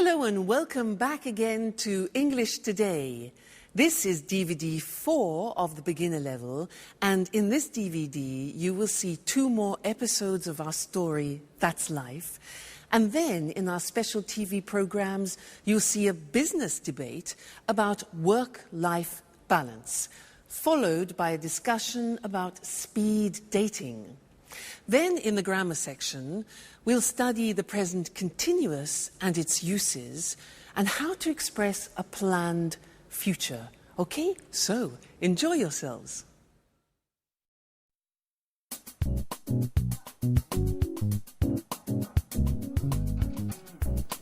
Hello and welcome back again to English Today. This is DVD 4 of the beginner level, and in this DVD you will see 2 more episodes of our story, That's Life. And then in our special TV programs you'll see a business debate about work-life balance, followed by a discussion about speed dating. Then in the grammar section, we'll study the present continuous and its uses and how to express a planned future. Okay, so enjoy yourselves.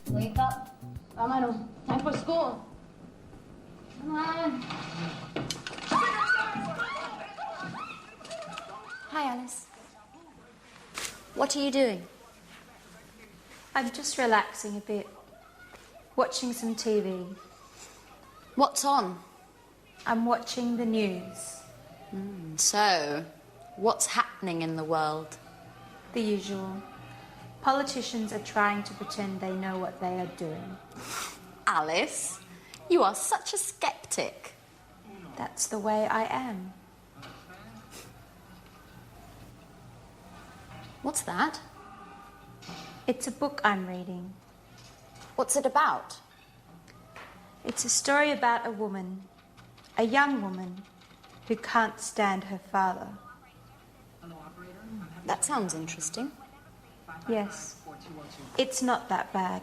Wake up. Vámonos. Time for school. Come on. Hi, Alice. What are you doing? I'm just relaxing a bit, watching some TV. What's on? I'm watching the news. So, what's happening in the world? The usual. Politicians are trying to pretend they know what they are doing. Alice, you are such a skeptic. That's the way I am. What's that? It's a book I'm reading. What's it about? It's a story about a woman, a young woman, who can't stand her father. That sounds interesting. Yes, it's not that bad.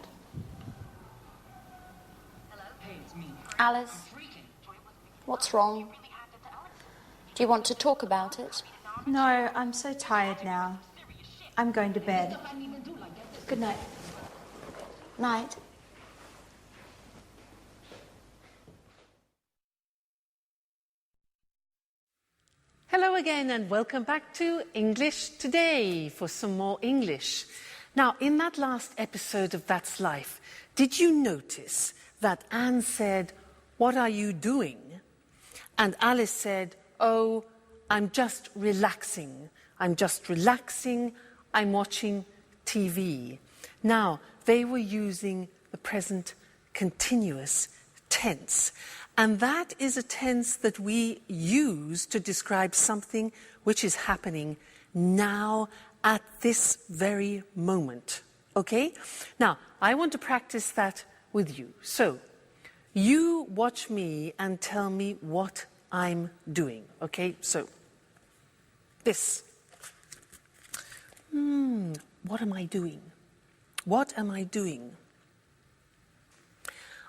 Alice, what's wrong? Do you want to talk about it? No, I'm so tired now. I'm going to bed. Good night. Night. Hello again and welcome back to English Today for some more English. Now, in that last episode of That's Life, did you notice that Anne said, "What are you doing?" And Alice said, "Oh, I'm just relaxing. I'm just relaxing. I'm watching TV." Now, they were using the present continuous tense. And that is a tense that we use to describe something which is happening now at this very moment. Okay? Now, I want to practice that with you. So, you watch me and tell me what I'm doing. Okay? So, this. What am I doing? What am I doing?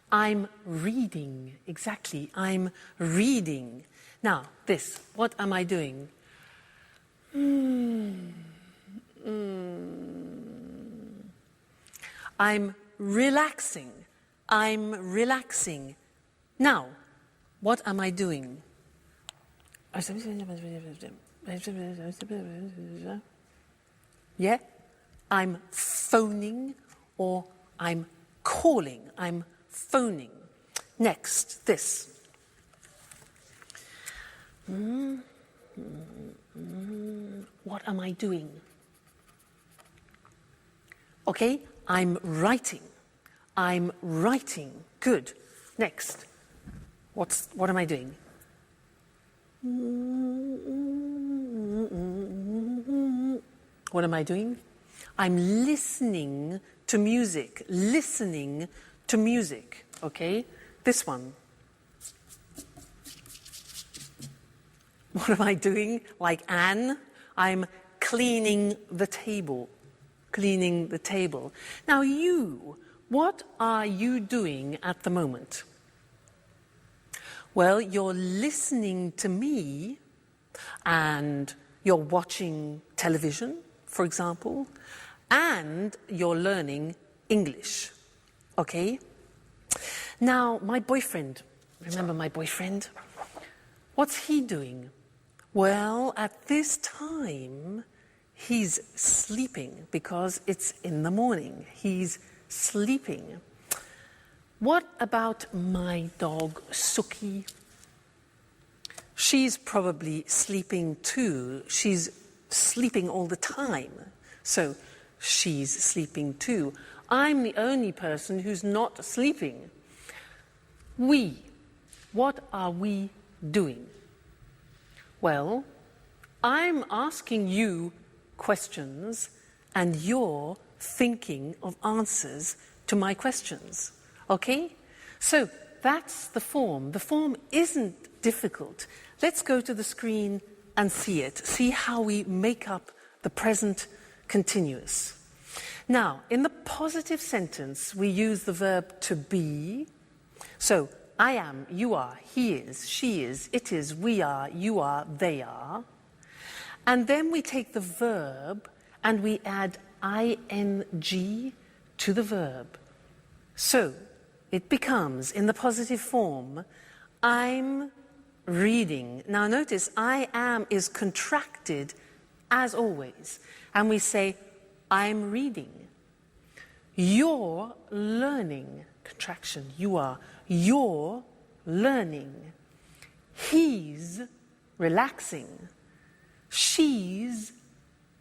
I'm reading. Exactly. I'm reading. Now, this. What am I doing? I'm relaxing. I'm relaxing. Now, what am I doing? Yeah? I'm phoning or I'm calling. I'm phoning. Next, this. What am I doing? Okay, I'm writing. I'm writing. Good. Next. What am I doing? What am I doing? I'm listening to music. Listening to music. Okay? This one. What am I doing? Like Anne, I'm cleaning the table. Cleaning the table. Now you, what are you doing at the moment? Well, you're listening to me and you're watching television, for example, and you're learning English. Okay? Now, my boyfriend, remember my boyfriend? What's he doing? Well, at this time, he's sleeping because it's in the morning. He's sleeping. What about my dog, Suki? She's probably sleeping too. She's sleeping all the time. So she's sleeping too. I'm the only person who's not sleeping. We. What are we doing? Well, I'm asking you questions and you're thinking of answers to my questions. Okay? So that's the form. The form isn't difficult. Let's go to the screen and see it. See how we make up the present continuous. Now, in the positive sentence, we use the verb to be. So, I am, you are, he is, she is, it is, we are, you are, they are. And then we take the verb and we add ing to the verb. So, it becomes, in the positive form, I'm reading. Now notice, I am is contracted as always. And we say, I'm reading. You're learning. Contraction, you are. You're learning. He's relaxing. She's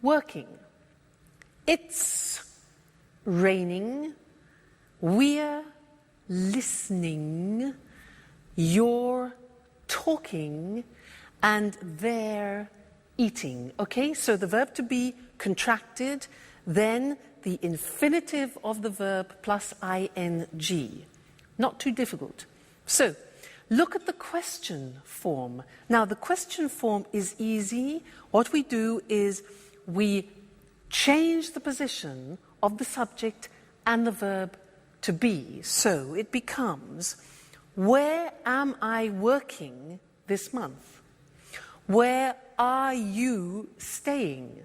working. It's raining. We're listening. You're talking. And they're eating. Okay, so the verb to be contracted, then the infinitive of the verb plus ing. Not too difficult. So, look at the question form. Now, the question form is easy. What we do is we change the position of the subject and the verb to be. So, it becomes, where am I working this month? Where are you staying?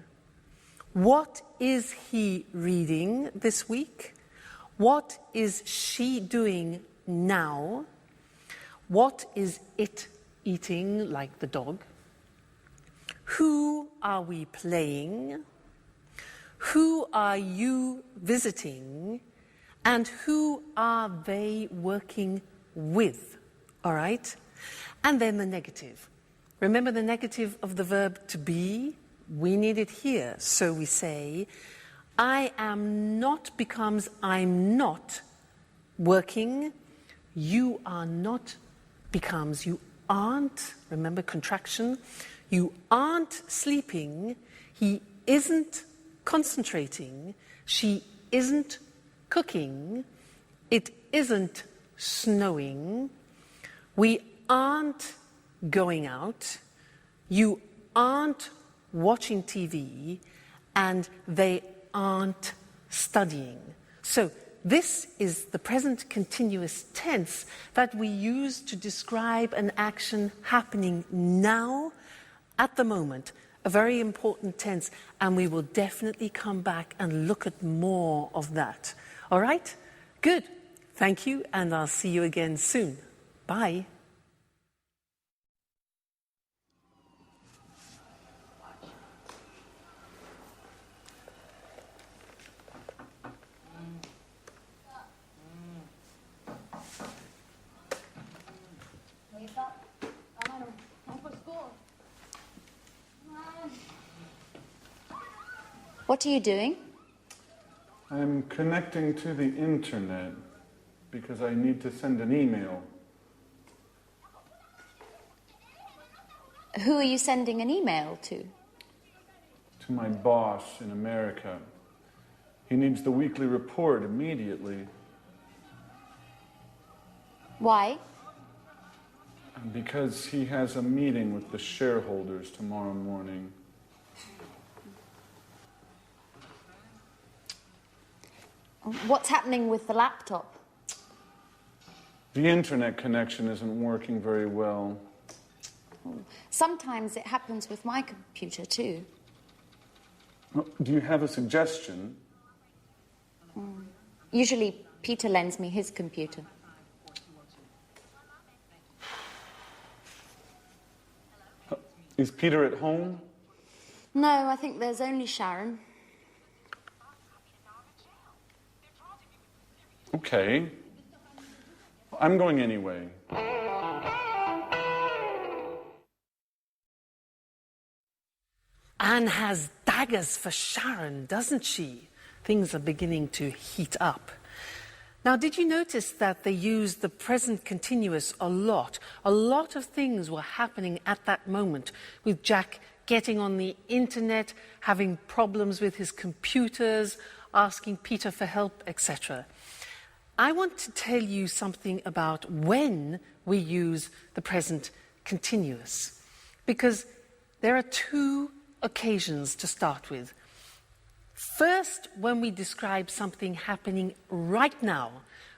What is he reading this week? What is she doing now? What is it eating, like the dog? Who are we playing? Who are you visiting? And who are they working with? All right? And then the negative. Remember the negative of the verb to be? We need it here. So we say, I am not becomes I'm not working. You are not becomes you aren't. Remember contraction. You aren't sleeping. He isn't concentrating. She isn't cooking. It isn't snowing. We aren't going out. You aren't watching TV. And they aren't studying. So this is the present continuous tense that we use to describe an action happening now, at the moment. A very important tense, and we will definitely come back and look at more of that. All right? Good. Thank you, and I'll see you again soon. Bye. What are you doing? I'm connecting to the internet because I need to send an email. Who are you sending an email to? To my boss in America. He needs the weekly report immediately. Why? Because he has a meeting with the shareholders tomorrow morning. What's happening with the laptop? The internet connection isn't working very well. Sometimes it happens with my computer too. Do you have a suggestion? Usually Peter lends me his computer. Is Peter at home? No, I think there's only Sharon. Okay. I'm going anyway. Anne has daggers for Sharon, doesn't she? things are beginning to heat up. Now, did you notice that they used the present continuous a lot? A lot of things were happening at that moment, with Jack getting on the internet, having problems with his computers, asking Peter for help, etc. I want to tell you something about when we use the present continuous, because there are two occasions to start with. First, when we describe something happening right now.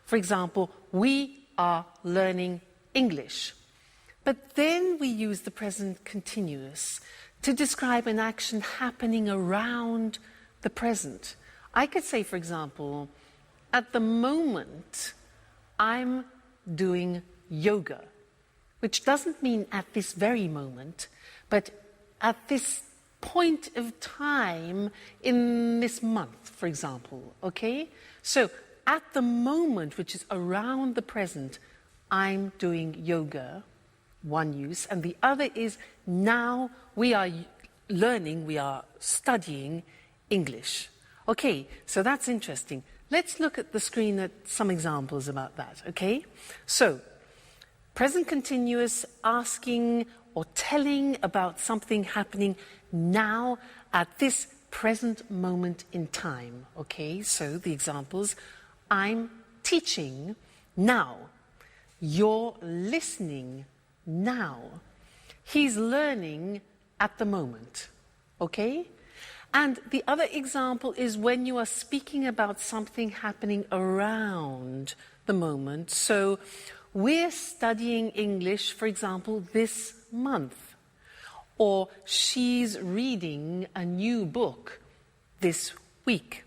For example, we are learning English. But then we use the present continuous to describe an action happening around the present. I could say, for example, at the moment, I'm doing yoga, which doesn't mean at this very moment, but at this point of time in this month, for example, okay? So at the moment, which is around the present, I'm doing yoga, one use, and the other is now we are learning, we are studying English. Okay, so that's interesting. Let's look at the screen at some examples about that, okay? So, present continuous, asking or telling about something happening now at this present moment in time, okay? So the examples, I'm teaching now. You're listening now. He's learning at the moment, okay? And the other example is when you are speaking about something happening around the moment. So we're studying English, for example, this month. Or she's reading a new book this week.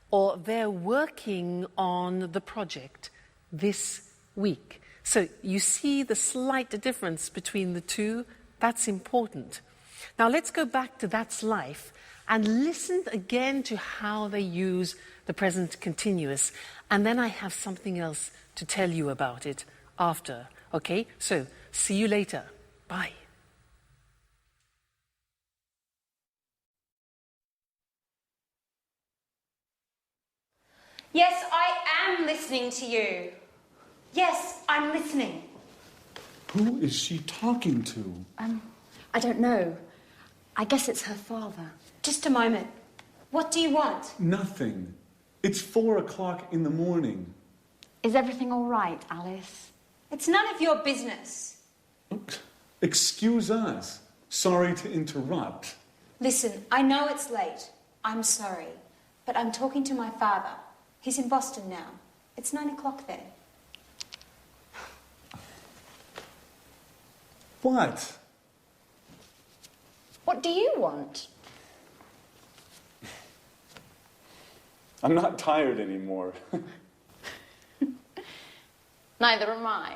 Or they're working on the project this week. So you see the slight difference between the two? That's important. Now let's go back to That's Life and listen again to how they use the present continuous. And then I have something else to tell you about it after. Okay? So, see you later. Bye. Yes, I am listening to you. Yes, I'm listening. Who is she talking to? I don't know. I guess it's her father. Just a moment. What do you want? Nothing. It's 4 o'clock in the morning. Is everything all right, Alice? It's none of your business. Excuse us. Sorry to interrupt. Listen, I know it's late. I'm sorry. But I'm talking to my father. He's in Boston now. It's 9 o'clock there. What? What do you want? I'm not tired anymore. Neither am I.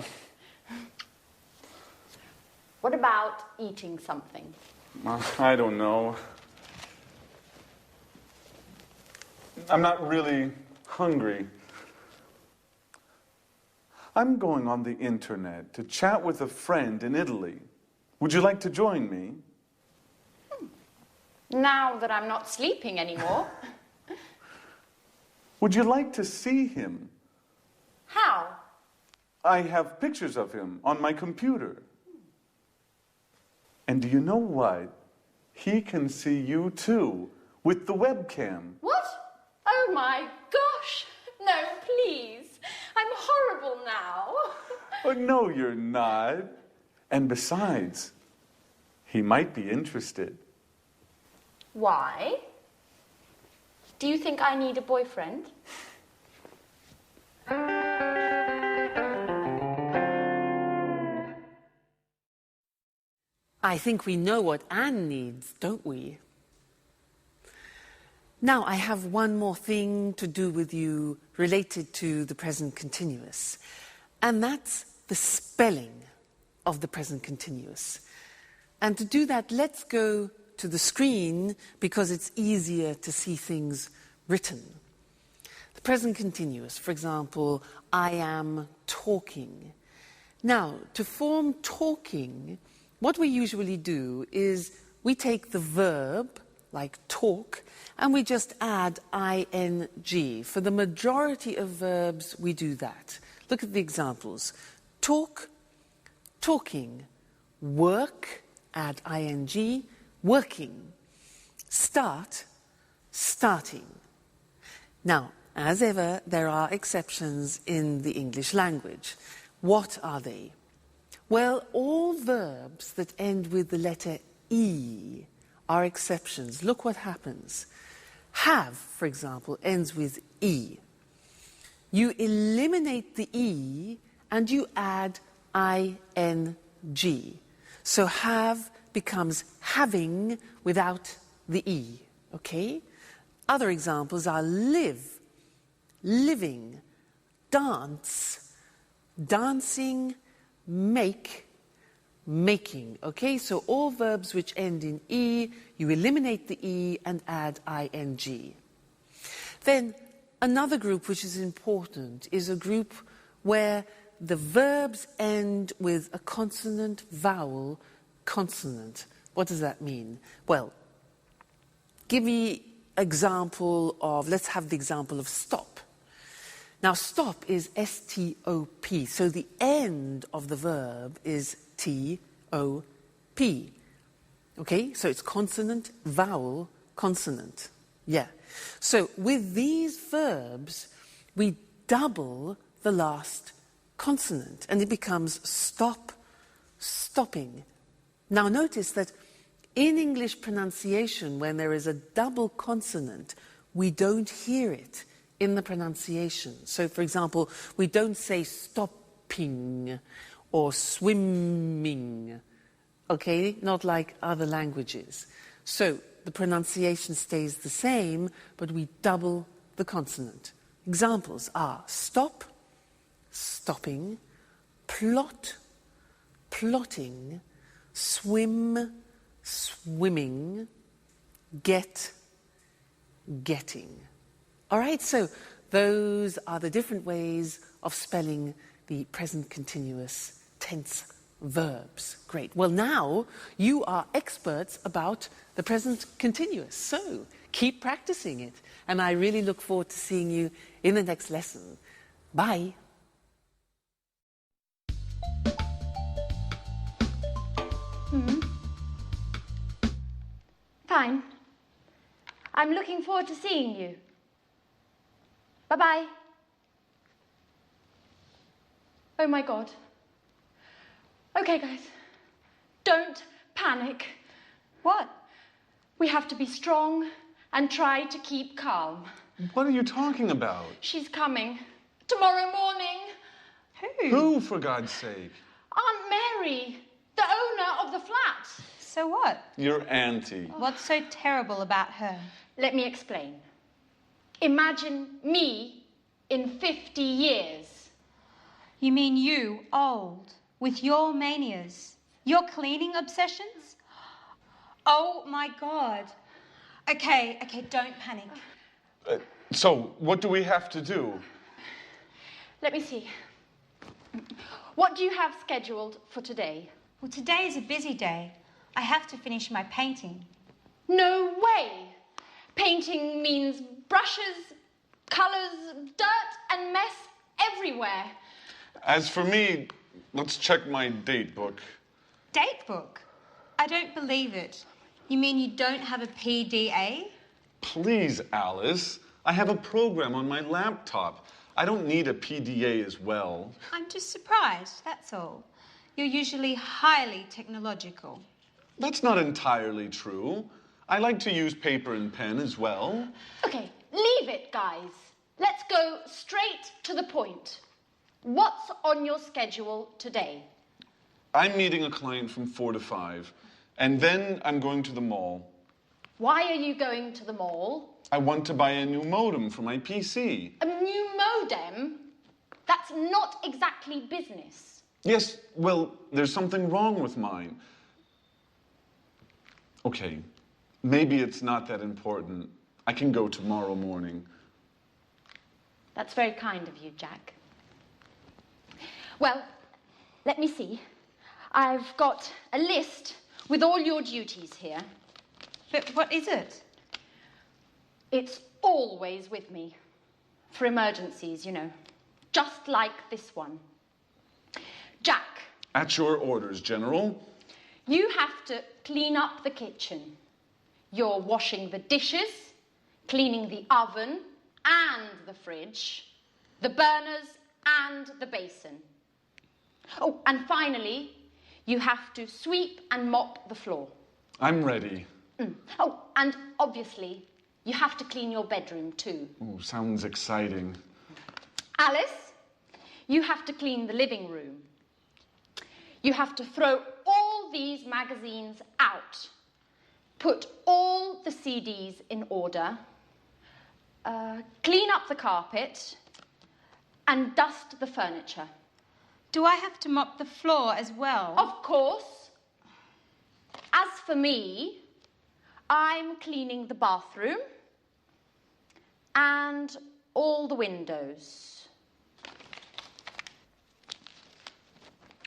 What about eating something? I don't know. I'm not really hungry. I'm going on the internet to chat with a friend in Italy. Would you like to join me? Now that I'm not sleeping anymore. Would you like to see him? How? I have pictures of him on my computer. And do you know what? He can see you too, with the webcam. What? Oh my gosh! No, please. I'm horrible now. Oh, no, you're not. And besides, he might be interested. Why? Do you think I need a boyfriend? I think we know what Anne needs, don't we? Now, I have one more thing to do with you related to the present continuous, and that's the spelling of the present continuous. And to do that, let's go to the screen because it's easier to see things written. The present continuous, for example, I am talking. Now, to form talking, what we usually do is we take the verb like talk, and we just add ing. For the majority of verbs, we do that. Look at the examples. Talk, talking. Work, add ing, working. Start, starting. Now, as ever, there are exceptions in the English language. What are they? Well, all verbs that end with the letter E are exceptions. Look what happens. Have, for example, ends with E. You eliminate the E and you add ing. So have becomes having without the E, okay? Other examples are live, living, dance, dancing, make, making, okay? So all verbs which end in E, you eliminate the E and add ing. Then another group which is important is a group where the verbs end with a consonant, vowel, consonant. What does that mean? Well, give me example of, let's have the example of stop. Now, stop is S-T-O-P, so the end of the verb is T-O-P. Okay, so it's consonant, vowel, consonant. Yeah. So with these verbs, we double the last consonant, and it becomes stop, stopping. Now notice that in English pronunciation, when there is a double consonant, we don't hear it in the pronunciation. So, for example, we don't say stopping or swimming, okay? Not like other languages. So the pronunciation stays the same, but we double the consonant. Examples are stop, stopping, plot, plotting, swim, swimming, get, getting. All right, so those are the different ways of spelling the present continuous tense verbs. Great. Well, now you are experts about the present continuous, so keep practicing it. And I really look forward to seeing you in the next lesson. Bye. Fine. I'm looking forward to seeing you. Bye-bye. Oh my God. Okay, guys. Don't panic. What? We have to be strong and try to keep calm. What are you talking about? She's coming. Tomorrow morning. Who, for God's sake? Aunt Mary, the owner of the flat. So what? Your auntie. What's so terrible about her? Let me explain. Imagine me in 50 years. You mean you, old, with your manias, your cleaning obsessions? Oh my God. Okay, don't panic. So, what do we have to do? Let me see. What do you have scheduled for today? Well, today is a busy day. I have to finish my painting. No way! Painting means brushes, colours, dirt and mess everywhere. As for me, let's check my date book. Date book? I don't believe it. You mean you don't have a PDA? Please, Alice. I have a program on my laptop. I don't need a PDA as well. I'm just surprised, that's all. You're usually highly technological. That's not entirely true. I like to use paper and pen as well. Okay, leave it, guys. Let's go straight to the point. What's on your schedule today? I'm meeting a client from 4 to 5, and then I'm going to the mall. Why are you going to the mall? I want to buy a new modem for my PC. A new modem? That's not exactly business. Yes, well, there's something wrong with mine. Okay, maybe it's not that important. I can go tomorrow morning. That's very kind of you, Jack. Well, let me see. I've got a list with all your duties here. But what is it? It's always with me. For emergencies, you know. Just like this one. Jack. At your orders, General. You have to clean up the kitchen. You're washing the dishes, cleaning the oven and the fridge, the burners and the basin. Oh, and finally, you have to sweep and mop the floor. I'm ready. Oh, and obviously, you have to clean your bedroom too. Ooh, sounds exciting. Alice, you have to clean the living room. You have to throw all these magazines out. Put all the CDs in order. Clean up the carpet. And dust the furniture. Do I have to mop the floor as well? Of course. As for me, I'm cleaning the bathroom and all the windows.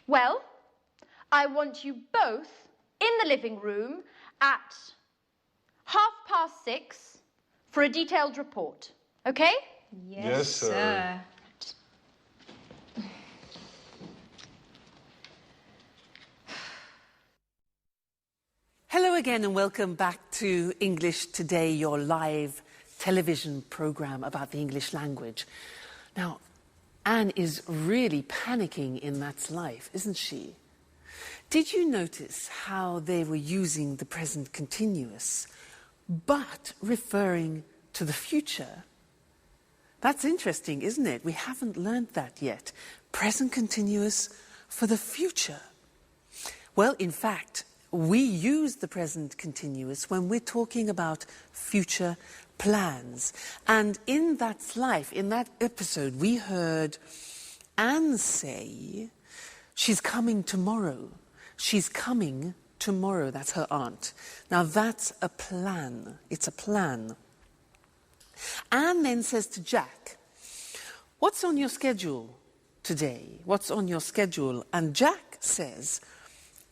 Well, I want you both in the living room at 6:30 for a detailed report, okay? Yes, sir. Hello again and welcome back to English Today, your live television program about the English language. Now, Anne is really panicking in That's Life, isn't she? Did you notice how they were using the present continuous, but referring to the future? That's interesting, isn't it? We haven't learned that yet. Present continuous for the future. Well, in fact, we use the present continuous when we're talking about future plans. And in That's Life, in that episode, we heard Anne say, she's coming tomorrow. She's coming tomorrow. That's her aunt. Now, that's a plan. It's a plan. Anne then says to Jack, what's on your schedule today? What's on your schedule? And Jack says,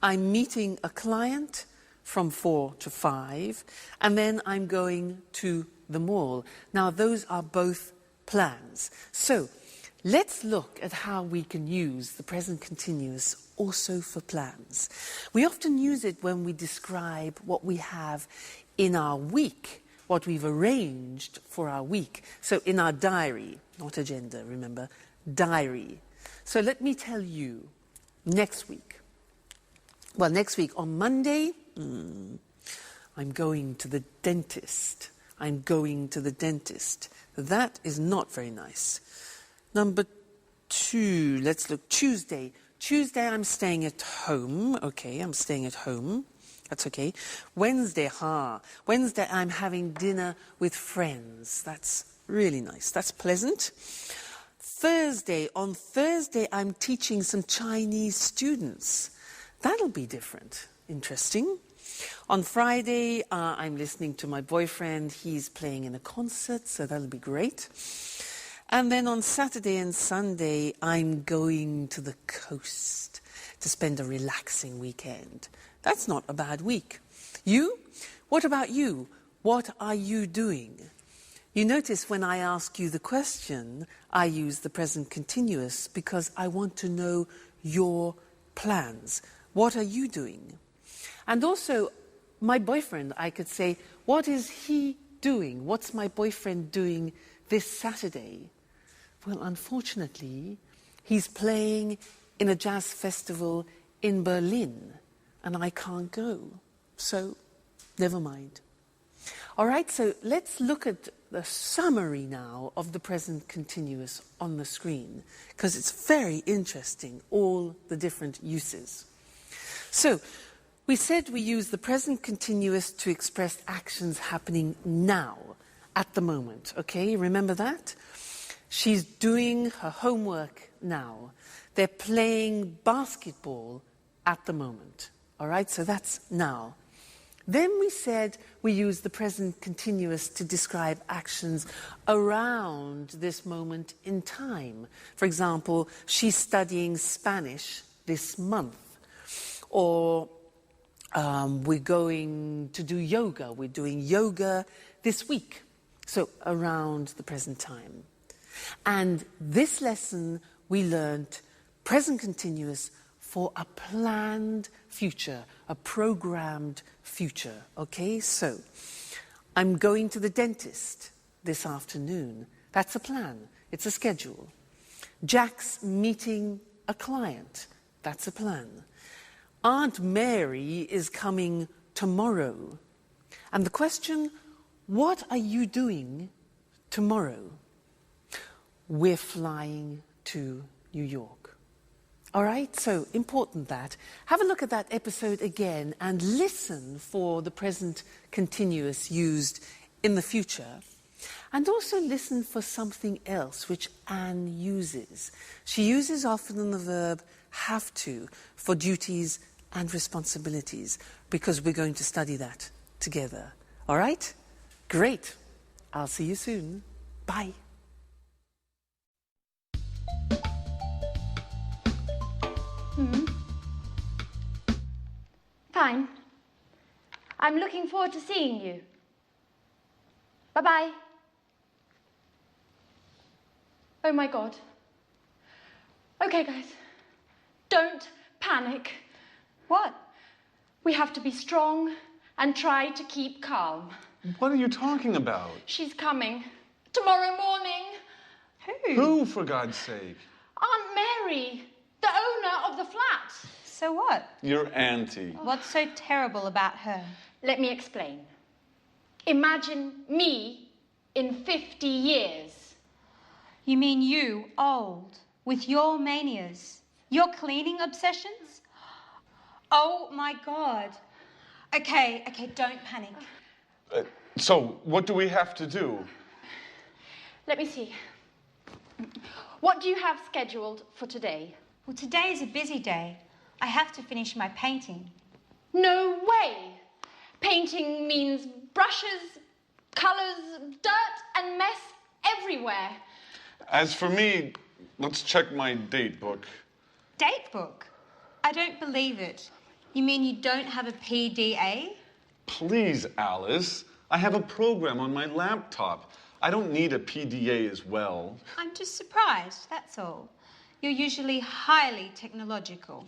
I'm meeting a client from 4 to 5, and then I'm going to the mall. Now, those are both plans. So, let's look at how we can use the present continuous also for plans. We often use it when we describe what we have in our week, what we've arranged for our week. So, in our diary, not agenda, remember, diary. So, let me tell you, next week. Well, next week on Monday, I'm going to the dentist. I'm going to the dentist. That is not very nice. Number 2, let's look. Tuesday. Tuesday, I'm staying at home. Okay, I'm staying at home. That's okay. Wednesday, Wednesday, I'm having dinner with friends. That's really nice. That's pleasant. Thursday. On Thursday, I'm teaching some Chinese students. That'll be different. Interesting. On Friday, I'm listening to my boyfriend. He's playing in a concert, so that'll be great. And then on Saturday and Sunday, I'm going to the coast to spend a relaxing weekend. That's not a bad week. You? What about you? What are you doing? You notice when I ask you the question, I use the present continuous because I want to know your plans. What are you doing? And also, my boyfriend, I could say, what is he doing? What's my boyfriend doing this Saturday? Well, unfortunately, he's playing in a jazz festival in Berlin, and I can't go. So, never mind. All right, so let's look at the summary now of the present continuous on the screen, because it's very interesting, all the different uses. So, we said we use the present continuous to express actions happening now, at the moment, okay? Remember that? She's doing her homework now. They're playing basketball at the moment, all right? So that's now. Then we said we use the present continuous to describe actions around this moment in time. For example, she's studying Spanish this month. Or We're going to do yoga. We're doing yoga this week, so around the present time. And this lesson we learnt present continuous for a planned future, a programmed future. Okay, so I'm going to the dentist this afternoon. That's a plan. It's a schedule. Jack's meeting a client. That's a plan. Aunt Mary is coming tomorrow. And the question, what are you doing tomorrow? We're flying to New York. All right, so important that. Have a look at that episode again and listen for the present continuous used in the future. And also listen for something else which Anne uses. She uses often the verb have to for duties and responsibilities, because we're going to study that together. All right? Great. I'll see you soon. Bye. Fine. I'm looking forward to seeing you. Bye-bye. Oh my God. Okay, guys. Don't panic. What? We have to be strong and try to keep calm. What are you talking about? She's coming. Tomorrow morning. Who, for God's sake? Aunt Mary, the owner of the flat. So what? Your auntie. What's so terrible about her? Let me explain. Imagine me in 50 years. You mean you, old, with your manias, your cleaning obsessions? Oh my God. Okay, don't panic. So, what do we have to do? Let me see. What do you have scheduled for today? Well, today is a busy day. I have to finish my painting. No way! Painting means brushes, colours, dirt and mess everywhere. As for me, let's check my date book. Date book? I don't believe it. You mean you don't have a PDA? Please, Alice. I have a program on my laptop. I don't need a PDA as well. I'm just surprised, that's all. You're usually highly technological.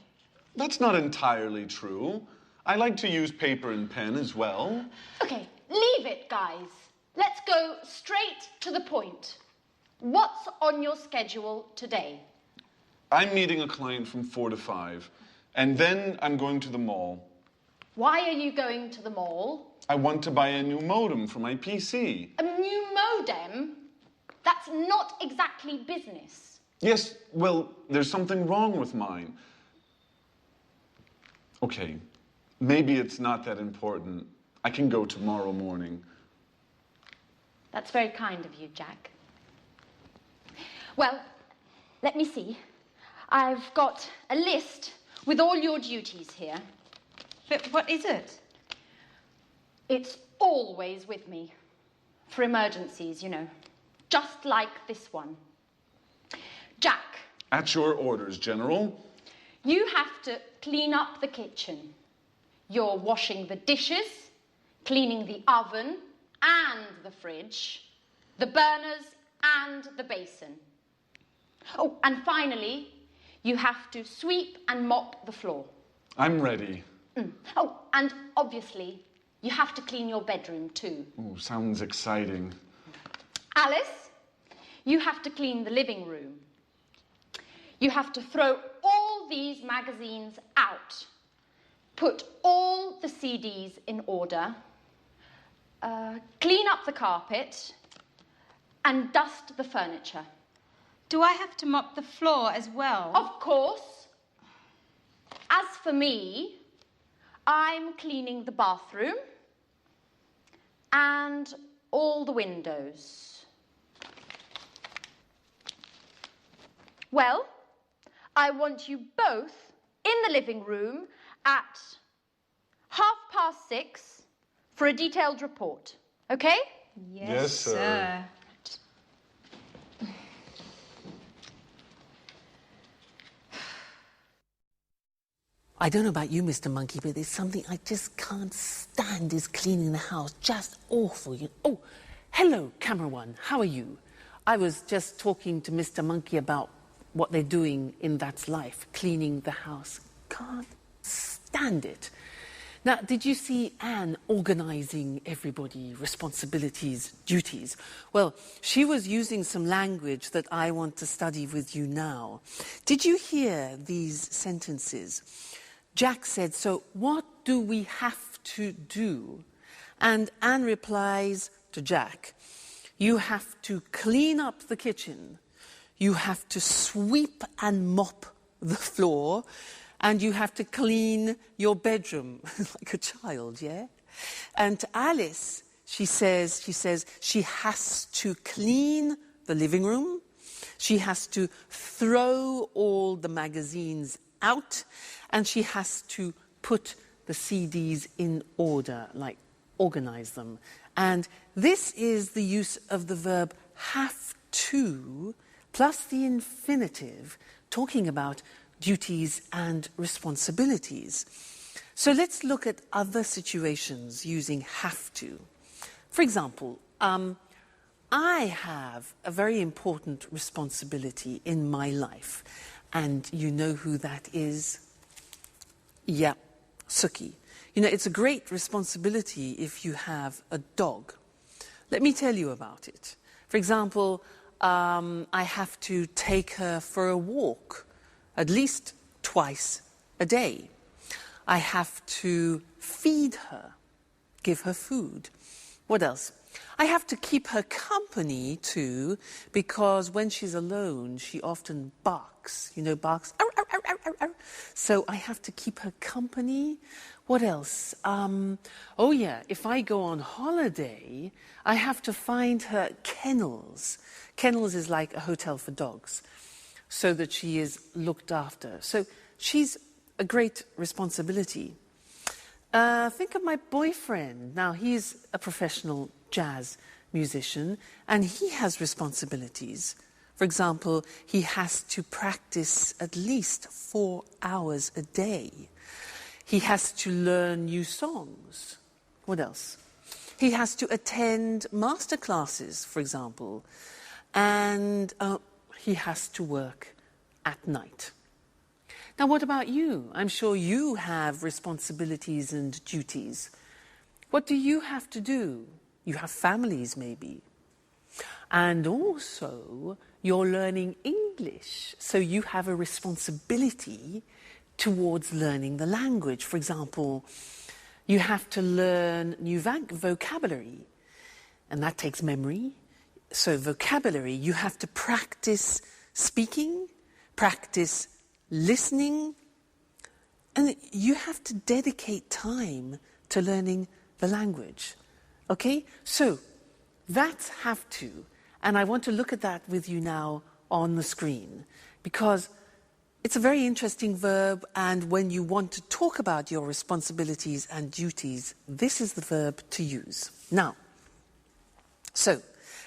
That's not entirely true. I like to use paper and pen as well. Okay, leave it, guys. Let's go straight to the point. What's on your schedule today? I'm meeting a client from 4 to 5, and then I'm going to the mall. Why are you going to the mall? I want to buy a new modem for my PC. A new modem? That's not exactly business. Yes, well, there's something wrong with mine. Okay, maybe it's not that important. I can go tomorrow morning. That's very kind of you, Jack. Well, let me see. I've got a list with all your duties here. But what is it? It's always with me. For emergencies, you know. Just like this one. Jack. At your orders, General. You have to clean up the kitchen. You're washing the dishes, cleaning the oven and the fridge, the burners and the basin. Oh, and finally, you have to sweep and mop the floor. I'm ready. Oh, and obviously, you have to clean your bedroom too. Oh, sounds exciting. Alice, you have to clean the living room. You have to throw all these magazines out. Put all the CDs in order. Clean up the carpet. And dust the furniture. Do I have to mop the floor as well? Of course. As for me, I'm cleaning the bathroom and all the windows. Well, I want you both in the living room at 6:30 for a detailed report, okay? Yes, sir. I don't know about you, Mr. Monkey, but there's something I just can't stand is cleaning the house. Just awful. Oh, hello, camera one. How are you? I was just talking to Mr. Monkey about what they're doing in That's Life, cleaning the house. Can't stand it. Now, did you see Anne organising everybody, responsibilities, duties? Well, she was using some language that I want to study with you now. Did you hear these sentences? Jack said, so what do we have to do? And Anne replies to Jack, you have to clean up the kitchen, you have to sweep and mop the floor, and you have to clean your bedroom like a child, yeah? And to Alice, she says she has to clean the living room, she has to throw all the magazines out, and she has to put the CDs in order, like organize them. And this is the use of the verb have to plus the infinitive, talking about duties and responsibilities. So let's look at other situations using have to. For example, I have a very important responsibility in my life. And you know who that is? Yeah, Suki. You know, it's a great responsibility if you have a dog. Let me tell you about it. For example, I have to take her for a walk at least twice a day. I have to feed her, give her food. What else? I have to keep her company too, because when she's alone, she often barks. You know, barks. Arr, arr, arr, arr, arr. So I have to keep her company. What else? Oh yeah, if I go on holiday, I have to find her kennels. Kennels is like a hotel for dogs, so that she is looked after. So she's a great responsibility. Think of my boyfriend. Now, he's a professional jazz musician, and he has responsibilities. For example, he has to practice at least 4 hours a day. He has to learn new songs. What else? He has to attend master classes, for example, and he has to work at night. Now, what about you? I'm sure you have responsibilities and duties. What do you have to do? You have families, maybe. And also, you're learning English, so you have a responsibility towards learning the language. For example, you have to learn new vocabulary, and that takes memory. So vocabulary, you have to practice speaking, practice listening, and you have to dedicate time to learning the language. Okay? So that's have to, and I want to look at that with you now on the screen, because it's a very interesting verb, and when you want to talk about your responsibilities and duties, this is the verb to use. Now, so,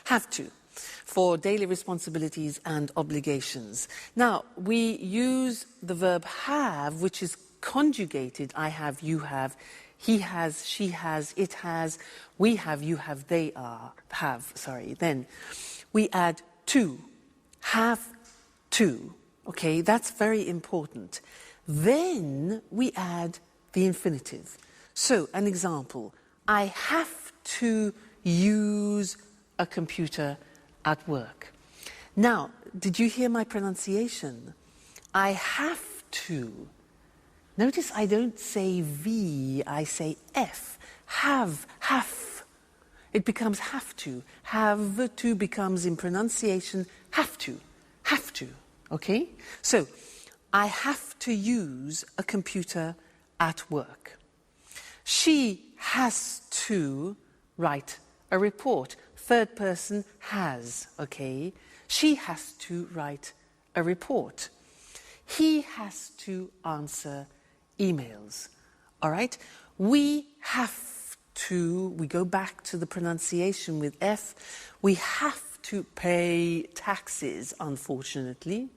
have to, for daily responsibilities and obligations. Now, we use the verb have, which is conjugated. I have, you have, he has, she has, it has, we have, you have, they have. Then we add to, have to. Okay, that's very important. Then we add the infinitive. So, an example, I have to use a computer at work. Now, did you hear my pronunciation? I have to. Notice I don't say V, I say F. Have. It becomes have to. Have to becomes in pronunciation have to. Okay? So, I have to use a computer at work. She has to write a report. Third person has, okay? She has to write a report. He has to answer emails. All right? We have to, we go back to the pronunciation with F, we have to pay taxes, unfortunately.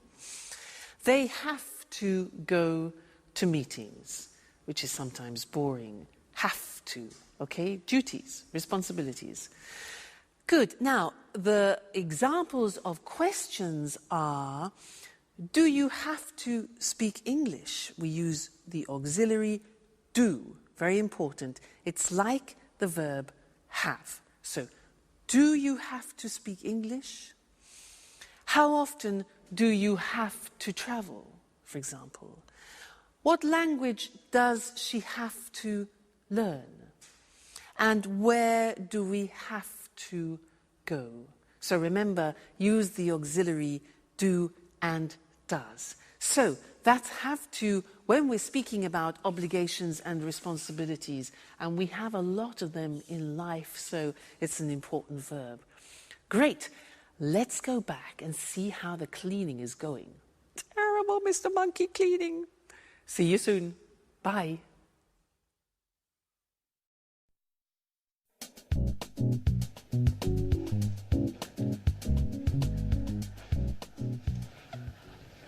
They have to go to meetings, which is sometimes boring. Have to, okay? Duties, responsibilities. Good. Now, the examples of questions are, do you have to speak English? We use the auxiliary do, very important. It's like the verb have. So, do you have to speak English? How often do you have to travel, for example? What language does she have to learn? And where do we have to go? So remember, use the auxiliary do and does. So that's have to, when we're speaking about obligations and responsibilities, and we have a lot of them in life, so it's an important verb. Great. Let's go back and see how the cleaning is going. Terrible, Mr. Monkey cleaning. See you soon. Bye.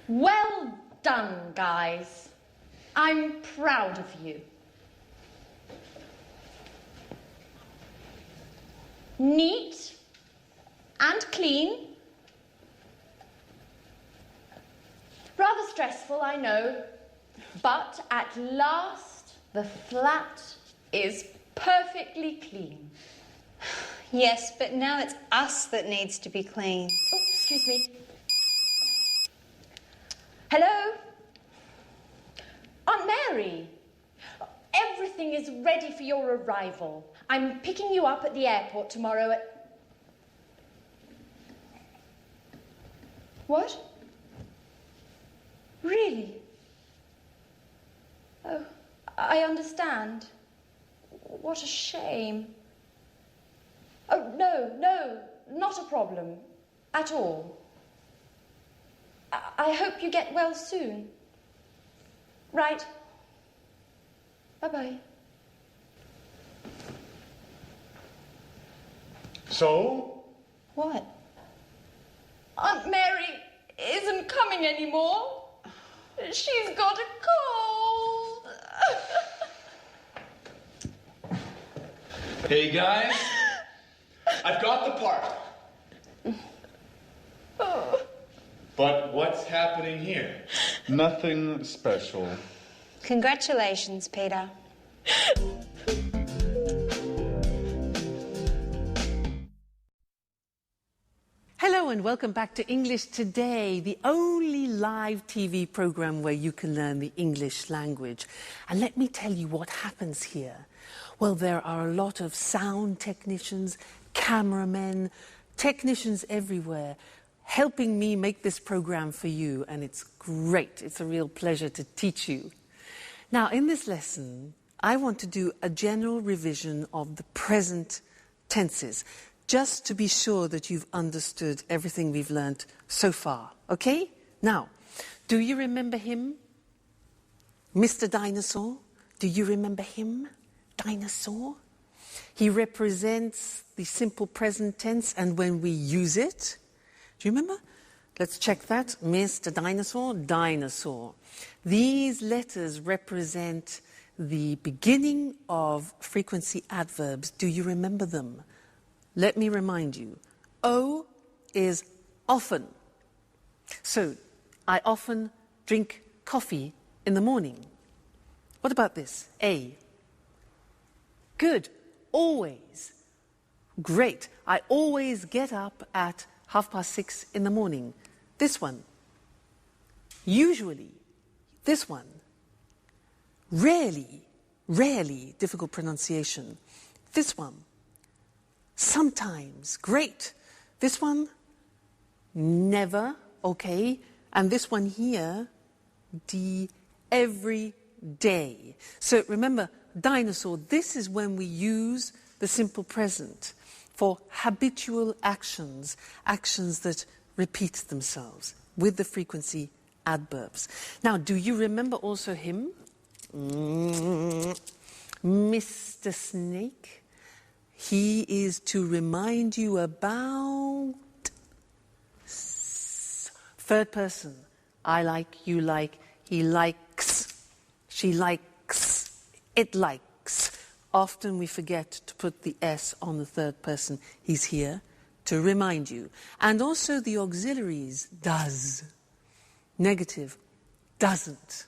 Well done, guys. I'm proud of you. Neat and clean. Rather stressful, I know, but at last the flat is perfectly clean. Yes, but now it's us that needs to be clean. Oh, excuse me. Hello? Aunt Mary. Everything is ready for your arrival. I'm picking you up at the airport tomorrow at... What? Really? Oh, I understand. What a shame. Oh, no, not a problem. At all. I hope you get well soon. Right. Bye-bye. So? What? Aunt Mary isn't coming anymore. She's got a cold. Hey guys, I've got the part. But what's happening here? Nothing special. Congratulations, Peter. Hello and welcome back to English Today, the only live TV program where you can learn the English language. And let me tell you what happens here. Well, there are a lot of sound technicians, cameramen, technicians everywhere helping me make this program for you, and it's great. It's a real pleasure to teach you. Now, in this lesson, I want to do a general revision of the present tenses, just to be sure that you've understood everything we've learnt so far, okay? Now, do you remember him? Mr. Dinosaur? Do you remember him? Dinosaur? He represents the simple present tense, and when we use it, do you remember? Let's check that. Mr. Dinosaur, dinosaur. These letters represent the beginning of frequency adverbs. Do you remember them? Let me remind you. O is often. So, I often drink coffee in the morning. What about this? A. Good. Always. Great. I always get up at 6:30 in the morning. This one. Usually. This one. Rarely. Rarely. Difficult pronunciation. This one. Sometimes. Great. This one. Never. Okay. And this one here. Every day. So remember, dinosaur, this is when we use the simple present for habitual actions, actions that repeat themselves with the frequency adverbs. Now, do you remember also him? Mr. Snake. He is to remind you about third person. I like, you like, he likes. She likes, it likes. Often we forget to put the S on the third person. He's here to remind you. And also the auxiliaries, does. Negative, doesn't.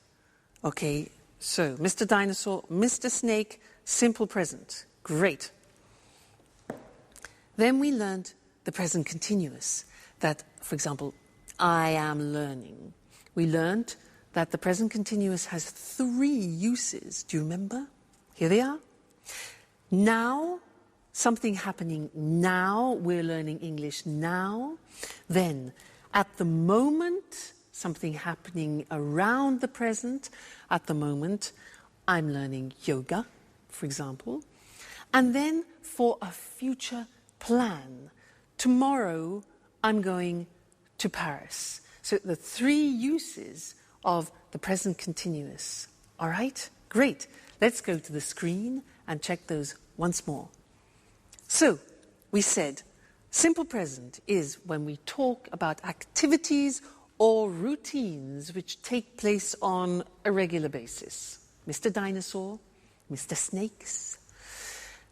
Okay, so Mr. Dinosaur, Mr. Snake, simple present. Great. Then we learned the present continuous. That, for example, I am learning. We learned that the present continuous has 3 uses. Do you remember? Here they are. Now, something happening now. We're learning English now. Then, at the moment, something happening around the present. At the moment, I'm learning yoga, for example. And then, for a future plan. Tomorrow, I'm going to Paris. So the 3 uses of the present continuous. All right? Great. Let's go to the screen and check those once more. So, we said simple present is when we talk about activities or routines which take place on a regular basis. Mr. Dinosaur, Mr. Snakes.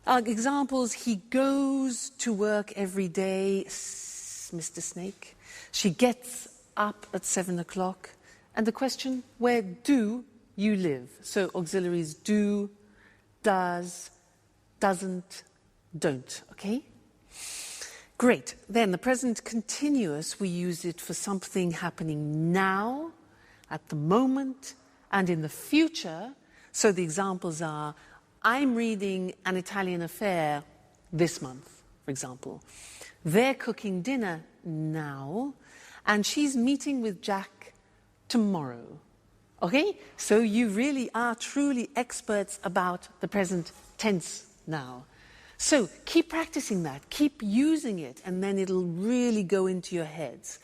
Examples, he goes to work every day, Mr. Snake. She gets up at 7 o'clock. And the question, where do you live? So auxiliaries do, does, doesn't, don't, okay? Great. Then the present continuous, we use it for something happening now, at the moment, and in the future. So the examples are, I'm reading An Italian Affair this month, for example. They're cooking dinner now, and she's meeting with Jack tomorrow. Okay? So you really are truly experts about the present tense now. So keep practicing that, keep using it, and then it'll really go into your heads.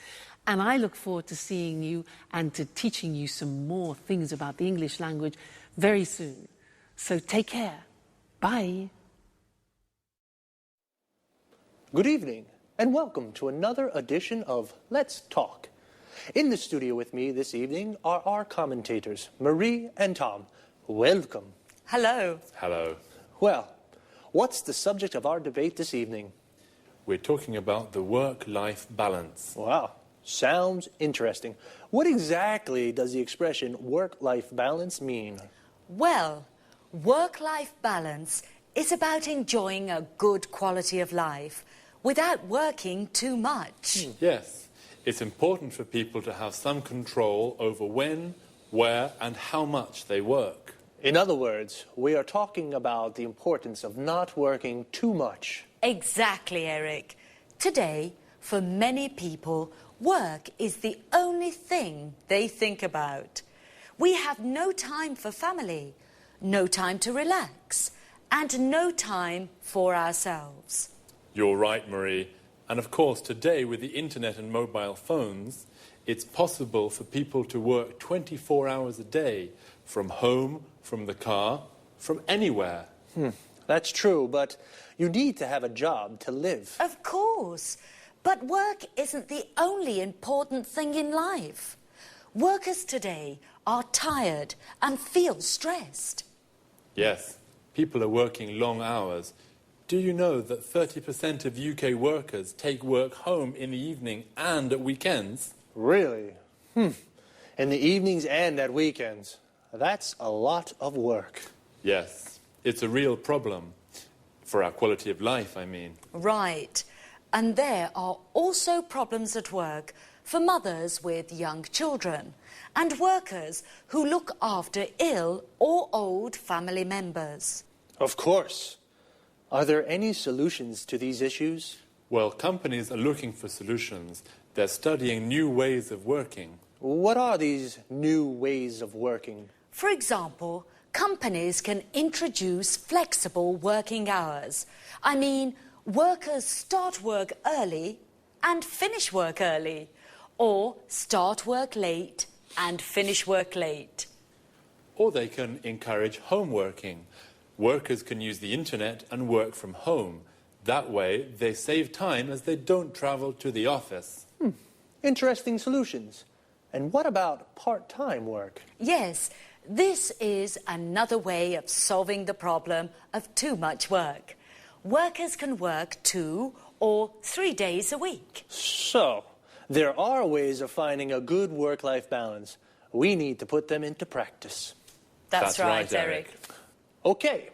And I look forward to seeing you and to teaching you some more things about the English language very soon. So take care. Bye. Good evening, and welcome to another edition of Let's Talk. In the studio with me this evening are our commentators, Marie and Tom. Welcome. Hello. Hello. Well, what's the subject of our debate this evening? We're talking about the work-life balance. Wow, sounds interesting. What exactly does the expression work-life balance mean? Well, work-life balance is about enjoying a good quality of life without working too much. Yes, it's important for people to have some control over when, where, and how much they work. In other words, we are talking about the importance of not working too much. Exactly, Eric. Today, for many people, work is the only thing they think about. We have no time for family, no time to relax, and no time for ourselves. You're right, Marie. And of course, today with the internet and mobile phones, it's possible for people to work 24 hours a day, from home, from the car, from anywhere. That's true, but you need to have a job to live. Of course, but work isn't the only important thing in life. Workers today are tired and feel stressed. Yes, people are working long hours. Do you know that 30% of UK workers take work home in the evening and at weekends? Really? In the evenings and at weekends. That's a lot of work. Yes, it's a real problem. For our quality of life, I mean. Right. And there are also problems at work for mothers with young children and workers who look after ill or old family members. Of course. Are there any solutions to these issues? Well, companies are looking for solutions. They're studying new ways of working. What are these new ways of working? For example, companies can introduce flexible working hours. I mean, workers start work early and finish work early, or start work late and finish work late. Or they can encourage home working. Workers can use the internet and work from home. That way, they save time as they don't travel to the office. Interesting solutions. And what about part-time work? Yes, This is another way of solving the problem of too much work. Workers can work 2 or 3 days a week. So, there are ways of finding a good work-life balance. We need to put them into practice. That's right, Eric. Okay,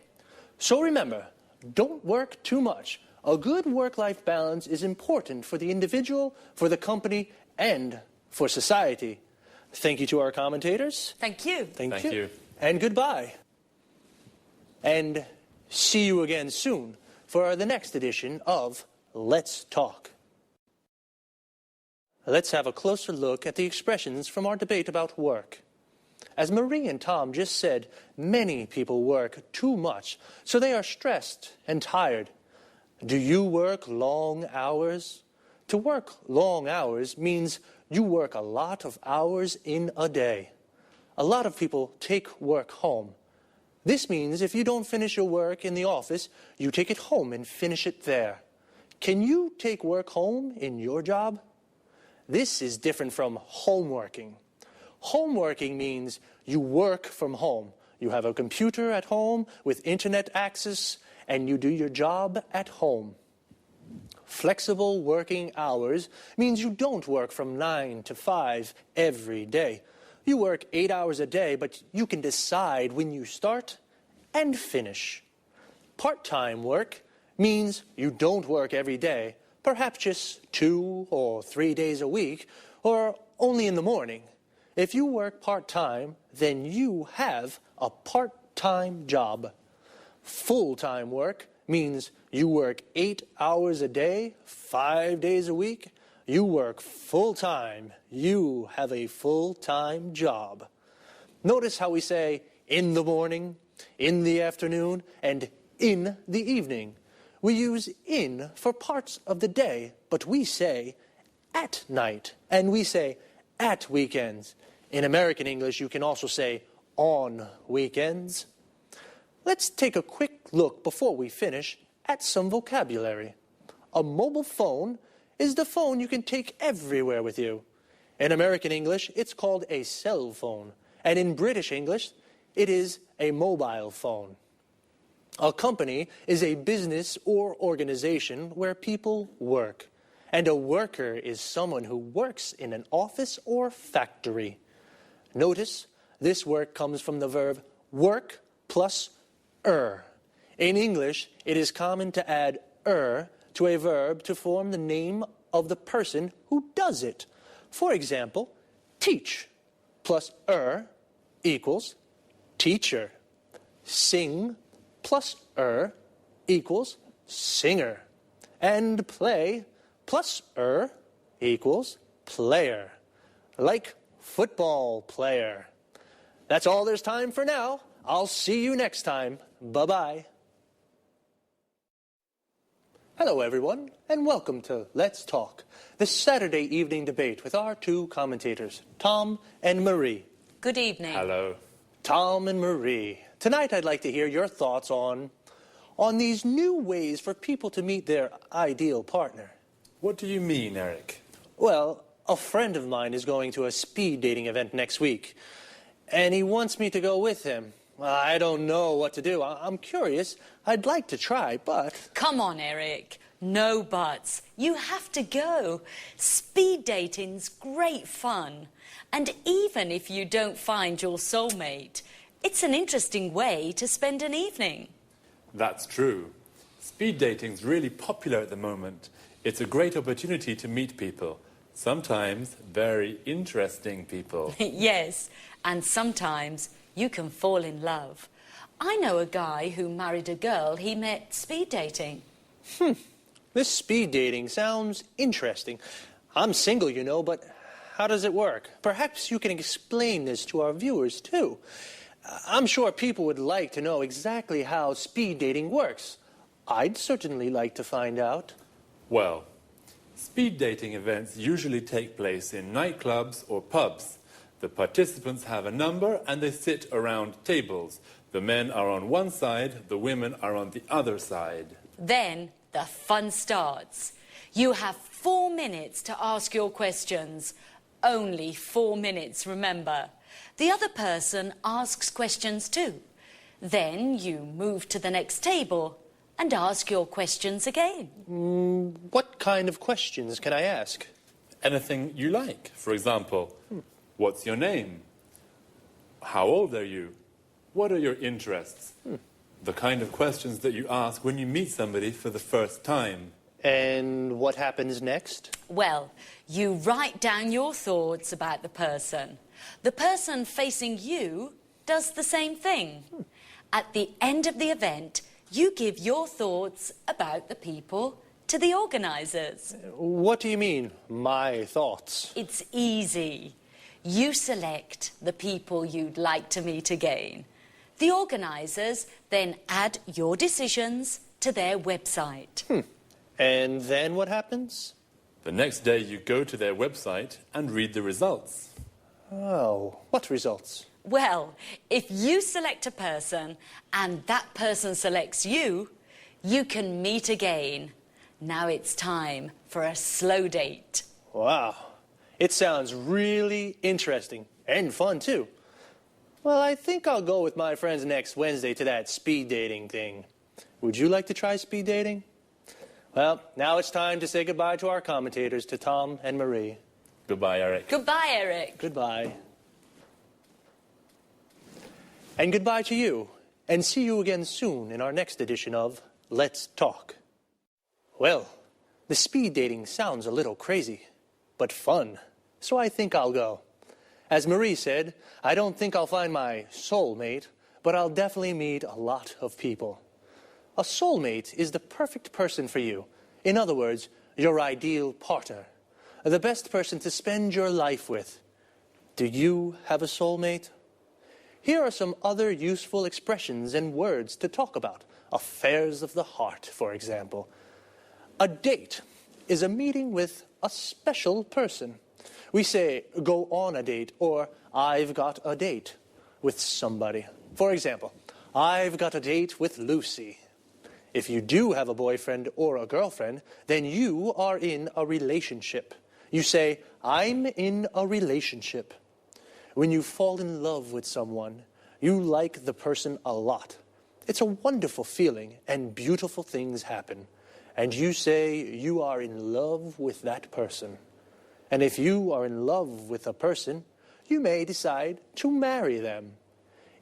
so remember, don't work too much. A good work-life balance is important for the individual, for the company, and for society. Thank you to our commentators. Thank you. Thank you. And goodbye. And see you again soon for the next edition of Let's Talk. Let's have a closer look at the expressions from our debate about work. As Marie and Tom just said, many people work too much, so they are stressed and tired. Do you work long hours? To work long hours means you work a lot of hours in a day. A lot of people take work home. This means if you don't finish your work in the office, you take it home and finish it there. Can you take work home in your job? This is different from homeworking. Homeworking means you work from home. You have a computer at home with internet access, and you do your job at home. Flexible working hours means you don't work from 9 to 5 every day. You work 8 hours a day, but you can decide when you start and finish. Part-time work means you don't work every day, perhaps just 2 or 3 days a week, or only in the morning. If you work part-time, then you have a part-time job. Full-time work means you work 8 hours a day, 5 days a week. You work full-time. You have a full-time job. Notice how we say in the morning, in the afternoon, and in the evening. We use in for parts of the day, but we say at night, and we say at weekends. In American English, you can also say on weekends. Let's take a quick look before we finish at some vocabulary. A mobile phone is the phone you can take everywhere with you. In American English, it's called a cell phone, and in British English, it is a mobile phone. A company is a business or organization where people work, and a worker is someone who works in an office or factory. Notice this work comes from the verb work plus In English, it is common to add to a verb to form the name of the person who does it. For example, teach plus equals teacher. Sing plus equals singer. And play plus equals player. Like football player. That's all there's time for now. I'll see you next time. Bye-bye. Hello, everyone, and welcome to Let's Talk, the Saturday evening debate with our two commentators, Tom and Marie. Good evening. Hello. Tom and Marie, tonight I'd like to hear your thoughts on these new ways for people to meet their ideal partner. What do you mean, Eric? Well, a friend of mine is going to a speed dating event next week, and he wants me to go with him. I don't know what to do. I'm curious. I'd like to try, but... Come on, Eric. No buts. You have to go. Speed dating's great fun. And even if you don't find your soulmate, it's an interesting way to spend an evening. That's true. Speed dating's really popular at the moment. It's a great opportunity to meet people. Sometimes very interesting people. Yes, and sometimes you can fall in love. I know a guy who married a girl he met speed dating. This speed dating sounds interesting. I'm single, you know, but how does it work? Perhaps you can explain this to our viewers, too. I'm sure people would like to know exactly how speed dating works. I'd certainly like to find out. Well, speed dating events usually take place in nightclubs or pubs. The participants have a number and they sit around tables. The men are on one side, the women are on the other side. Then the fun starts. You have 4 minutes to ask your questions. Only 4 minutes, remember. The other person asks questions too. Then you move to the next table and ask your questions again. What kind of questions can I ask? Anything you like. For example, what's your name? How old are you? What are your interests? The kind of questions that you ask when you meet somebody for the first time. And what happens next? Well, you write down your thoughts about the person. The person facing you does the same thing. At the end of the event, you give your thoughts about the people to the organisers. What do you mean, my thoughts? It's easy. You select the people you'd like to meet again. The organisers then add your decisions to their website. And then what happens? The next day you go to their website and read the results. Oh, what results? Well, if you select a person and that person selects you, you can meet again. Now it's time for a slow date. Wow, it sounds really interesting and fun too. Well, I think I'll go with my friends next Wednesday to that speed dating thing. Would you like to try speed dating? Well, now it's time to say goodbye to our commentators, to Tom and Marie. Goodbye, Eric. Goodbye, Eric. Goodbye. And goodbye to you, and see you again soon in our next edition of Let's Talk. Well, the speed dating sounds a little crazy, but fun, so I think I'll go. As Marie said, I don't think I'll find my soulmate, but I'll definitely meet a lot of people. A soulmate is the perfect person for you. In other words, your ideal partner. The best person to spend your life with. Do you have a soulmate? Here are some other useful expressions and words to talk about. Affairs of the heart, for example. A date is a meeting with a special person. We say, go on a date, or I've got a date with somebody. For example, I've got a date with Lucy. If you do have a boyfriend or a girlfriend, then you are in a relationship. You say, I'm in a relationship. When you fall in love with someone, you like the person a lot. It's a wonderful feeling, and beautiful things happen. And you say you are in love with that person. And if you are in love with a person, you may decide to marry them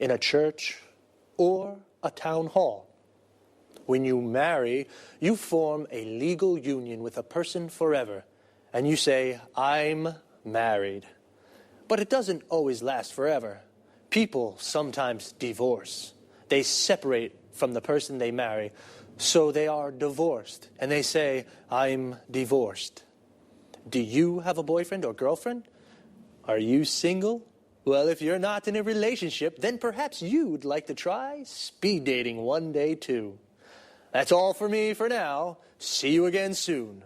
in a church or a town hall. When you marry, you form a legal union with a person forever, and you say, I'm married. But it doesn't always last forever. People sometimes divorce. They separate from the person they marry, so they are divorced, and they say, I'm divorced. Do you have a boyfriend or girlfriend? Are you single? Well, if you're not in a relationship, then perhaps you'd like to try speed dating one day too. That's all for me for now. See you again soon.